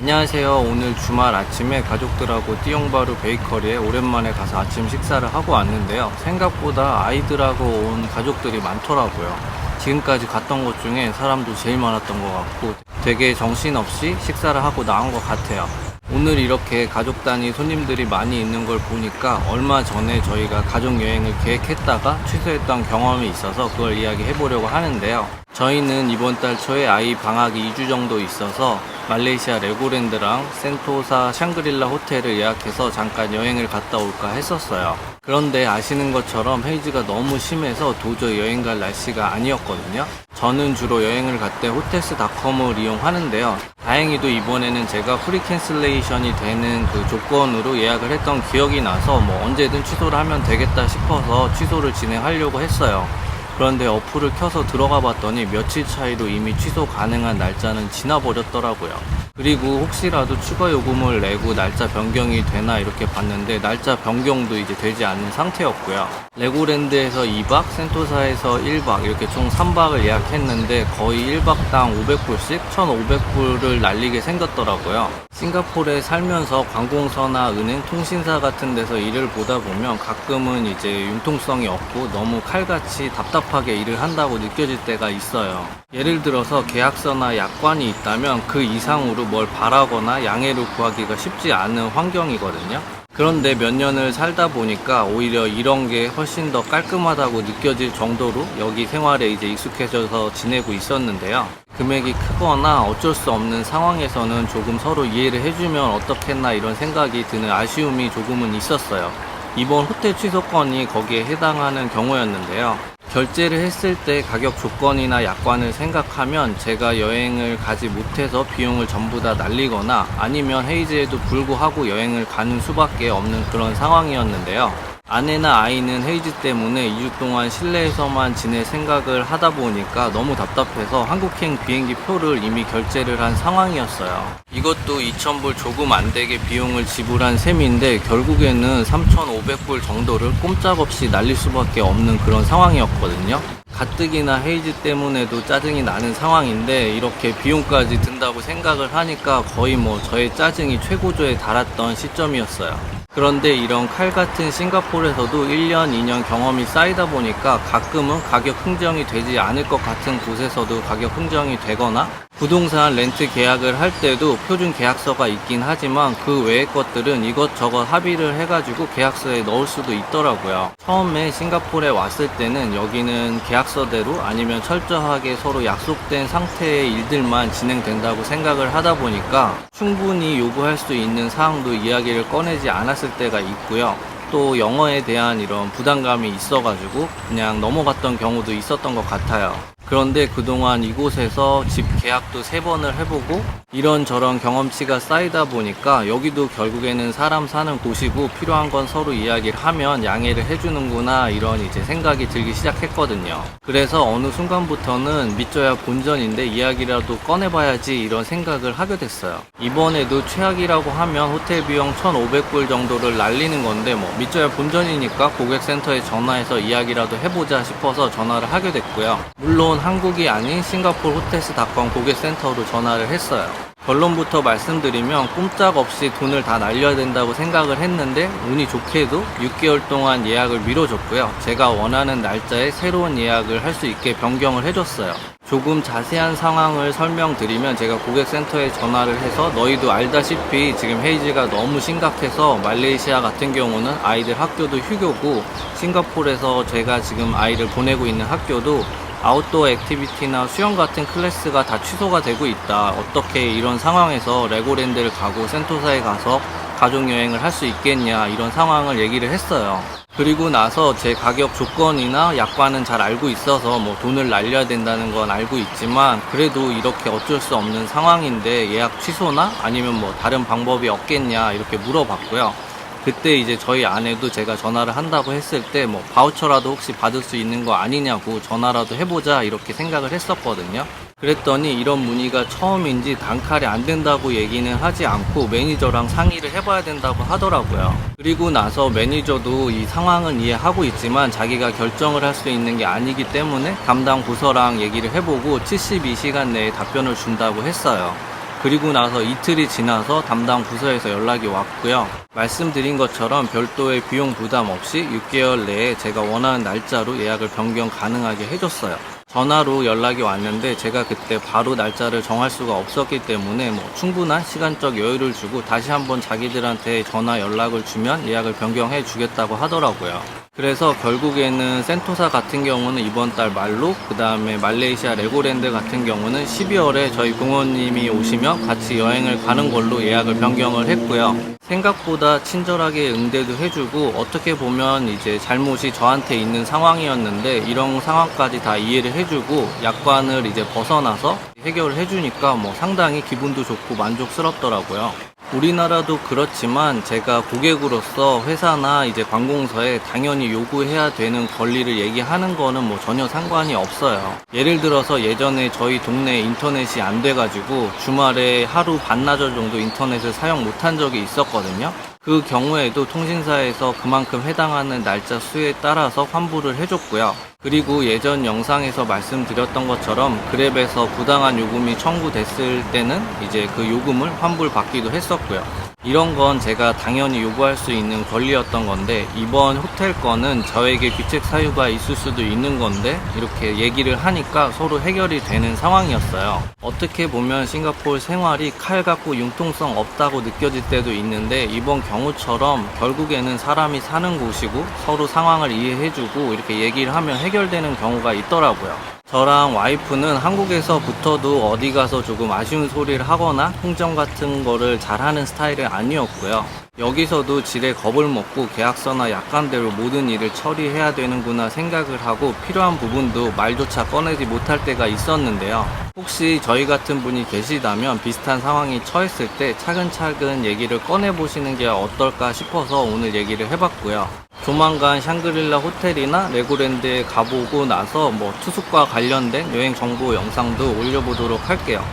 안녕하세요. 오늘 주말 아침에 가족들하고 띠용바루 베이커리에 오랜만에 가서 아침 식사를 하고 왔는데요. 생각보다 아이들하고 온 가족들이 많더라고요. 지금까지 갔던 곳 중에 사람도 제일 많았던 것 같고 되게 정신없이 식사를 하고 나온 것 같아요. 오늘 이렇게 가족 단위 손님들이 많이 있는 걸 보니까 얼마 전에 저희가 가족 여행을 계획했다가 취소했던 경험이 있어서 그걸 이야기해 보려고 하는데요. 저희는 이번 달 초에 아이 방학이 2주 정도 있어서 말레이시아 레고랜드랑 센토사 샹그릴라 호텔을 예약해서 잠깐 여행을 갔다 올까 했었어요. 그런데 아시는 것처럼 헤이즈가 너무 심해서 도저히 여행 갈 날씨가 아니었거든요. 저는 주로 여행을 갈 때 호텔스닷컴을 이용하는데요. 다행히도 이번에는 제가 프리 캔슬레이션이 되는 그 조건으로 예약을 했던 기억이 나서 언제든 취소를 하면 되겠다 싶어서 취소를 진행하려고 했어요. 그런데 어플을 켜서 들어가 봤더니 며칠 차이로 이미 취소 가능한 날짜는 지나버렸더라고요. 그리고 혹시라도 추가 요금을 내고 날짜 변경이 되나 이렇게 봤는데 날짜 변경도 이제 되지 않는 상태였고요. 레고랜드에서 2박, 센토사에서 1박 이렇게 총 3박을 예약했는데 거의 1박당 500불씩 1,500불을 날리게 생겼더라고요. 싱가포르에 살면서 관공서나 은행, 통신사 같은 데서 일을 보다 보면 가끔은 이제 융통성이 없고 너무 칼같이 답답하게 일을 한다고 느껴질 때가 있어요. 예를 들어서 계약서나 약관이 있다면 그 이상으로 뭘 바라거나 양해를 구하기가 쉽지 않은 환경이거든요. 그런데 몇 년을 살다 보니까 오히려 이런 게 훨씬 더 깔끔하다고 느껴질 정도로 여기 생활에 이제 익숙해져서 지내고 있었는데요. 금액이 크거나 어쩔 수 없는 상황에서는 조금 서로 이해를 해주면 어떻겠나 이런 생각이 드는 아쉬움이 조금은 있었어요. 이번 호텔 취소건이 거기에 해당하는 경우였는데요. 결제를 했을 때 가격 조건이나 약관을 생각하면 제가 여행을 가지 못해서 비용을 전부 다 날리거나 아니면 헤이즈에도 불구하고 여행을 가는 수밖에 없는 그런 상황이었는데요. 아내나 아이는 헤이즈 때문에 2주 동안 실내에서만 지낼 생각을 하다 보니까 너무 답답해서 한국행 비행기 표를 이미 결제를 한 상황이었어요. 이것도 2,000불 조금 안 되게 비용을 지불한 셈인데 결국에는 3,500불 정도를 꼼짝없이 날릴 수밖에 없는 그런 상황이었거든요. 가뜩이나 헤이즈 때문에도 짜증이 나는 상황인데 이렇게 비용까지 든다고 생각을 하니까 거의 저의 짜증이 최고조에 달았던 시점이었어요. 그런데 이런 칼 같은 싱가포르에서도 1년, 2년 경험이 쌓이다 보니까 가끔은 가격 흥정이 되지 않을 것 같은 곳에서도 가격 흥정이 되거나 부동산 렌트 계약을 할 때도 표준 계약서가 있긴 하지만 그 외의 것들은 이것저것 합의를 해가지고 계약서에 넣을 수도 있더라고요. 처음에 싱가포르에 왔을 때는 여기는 계약서대로 아니면 철저하게 서로 약속된 상태의 일들만 진행된다고 생각을 하다 보니까 충분히 요구할 수 있는 사항도 이야기를 꺼내지 않았을 때가 있고요. 또 영어에 대한 이런 부담감이 있어가지고 그냥 넘어갔던 경우도 있었던 것 같아요. 그런데 그동안 이곳에서 집 계약도 3번을 해보고 이런저런 경험치가 쌓이다 보니까 여기도 결국에는 사람 사는 곳이고 필요한 건 서로 이야기를 하면 양해를 해주는구나 이런 이제 생각이 들기 시작했거든요. 그래서 어느 순간부터는 믿져야 본전인데 이야기라도 꺼내봐야지 이런 생각을 하게 됐어요. 이번에도 최악이라고 하면 호텔 비용 1,500불 정도를 날리는 건데 믿져야 본전이니까 고객센터에 전화해서 이야기라도 해보자 싶어서 전화를 하게 됐고요. 물론 한국이 아닌 싱가포르 호텔스닷컴 고객센터로 전화를 했어요. 결론부터 말씀드리면 꼼짝없이 돈을 다 날려야 된다고 생각을 했는데 운이 좋게도 6개월 동안 예약을 미뤄줬고요. 제가 원하는 날짜에 새로운 예약을 할 수 있게 변경을 해줬어요. 조금 자세한 상황을 설명드리면 제가 고객센터에 전화를 해서 너희도 알다시피 지금 헤이즈가 너무 심각해서 말레이시아 같은 경우는 아이들 학교도 휴교고 싱가포르에서 제가 지금 아이를 보내고 있는 학교도 아웃도어 액티비티나 수영 같은 클래스가 다 취소가 되고 있다. 어떻게 이런 상황에서 레고랜드를 가고 센토사에 가서 가족여행을 할 수 있겠냐 이런 상황을 얘기를 했어요. 그리고 나서 제 가격 조건이나 약관은 잘 알고 있어서 돈을 날려야 된다는 건 알고 있지만 그래도 이렇게 어쩔 수 없는 상황인데 예약 취소나 아니면 다른 방법이 없겠냐 이렇게 물어봤고요. 그때 이제 저희 아내도 제가 전화를 한다고 했을 때 바우처라도 혹시 받을 수 있는 거 아니냐고 전화라도 해보자 이렇게 생각을 했었거든요. 그랬더니 이런 문의가 처음인지 단칼에 안 된다고 얘기는 하지 않고 매니저랑 상의를 해봐야 된다고 하더라고요. 그리고 나서 매니저도 이 상황은 이해하고 있지만 자기가 결정을 할 수 있는 게 아니기 때문에 담당 부서랑 얘기를 해보고 72시간 내에 답변을 준다고 했어요. 그리고 나서 이틀이 지나서 담당 부서에서 연락이 왔고요. 말씀드린 것처럼 별도의 비용 부담 없이 6개월 내에 제가 원하는 날짜로 예약을 변경 가능하게 해줬어요. 전화로 연락이 왔는데 제가 그때 바로 날짜를 정할 수가 없었기 때문에 충분한 시간적 여유를 주고 다시 한번 자기들한테 전화 연락을 주면 예약을 변경해 주겠다고 하더라고요. 그래서 결국에는 센토사 같은 경우는 이번 달 말로, 그 다음에 말레이시아 레고랜드 같은 경우는 12월에 저희 부모님이 오시면 같이 여행을 가는 걸로 예약을 변경을 했고요. 생각보다 친절하게 응대도 해주고, 어떻게 보면 이제 잘못이 저한테 있는 상황이었는데 이런 상황까지 다 이해를 해주고 약관을 이제 벗어나서 해결을 해주니까 상당히 기분도 좋고 만족스럽더라고요. 우리나라도 그렇지만 제가 고객으로서 회사나 이제 관공서에 당연히 요구해야 되는 권리를 얘기하는 거는 전혀 상관이 없어요. 예를 들어서 예전에 저희 동네에 인터넷이 안 돼가지고 주말에 하루 반나절 정도 인터넷을 사용 못한 적이 있었거든요. 그 경우에도 통신사에서 그만큼 해당하는 날짜 수에 따라서 환불을 해줬고요. 그리고 예전 영상에서 말씀드렸던 것처럼 그랩에서 부당한 요금이 청구됐을 때는 이제 그 요금을 환불받기도 했었고요. 이런 건 제가 당연히 요구할 수 있는 권리였던 건데, 이번 호텔 건은 저에게 귀책 사유가 있을 수도 있는 건데 이렇게 얘기를 하니까 서로 해결이 되는 상황이었어요. 어떻게 보면 싱가포르 생활이 칼 같고 융통성 없다고 느껴질 때도 있는데, 이번 경우처럼 결국에는 사람이 사는 곳이고 서로 상황을 이해해주고 이렇게 얘기를 하면 해결되는 경우가 있더라고요. 저랑 와이프는 한국에서부터도 어디 가서 조금 아쉬운 소리를 하거나 통정 같은 거를 잘하는 스타일은 아니었고요. 여기서도 지레 겁을 먹고 계약서나 약관대로 모든 일을 처리해야 되는구나 생각을 하고 필요한 부분도 말조차 꺼내지 못할 때가 있었는데요. 혹시 저희 같은 분이 계시다면 비슷한 상황이 처했을 때 차근차근 얘기를 꺼내보시는 게 어떨까 싶어서 오늘 얘기를 해봤고요. 조만간 샹그릴라 호텔이나 레고랜드에 가보고 나서 투숙과 관련된 여행 정보 영상도 올려보도록 할게요.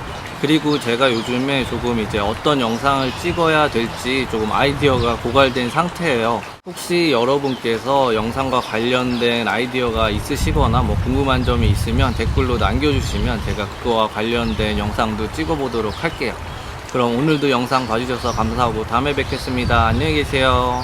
그리고 제가 요즘에 조금 이제 어떤 영상을 찍어야 될지 조금 아이디어가 고갈된 상태예요. 혹시 여러분께서 영상과 관련된 아이디어가 있으시거나 궁금한 점이 있으면 댓글로 남겨주시면 제가 그거와 관련된 영상도 찍어보도록 할게요. 그럼 오늘도 영상 봐주셔서 감사하고 다음에 뵙겠습니다. 안녕히 계세요.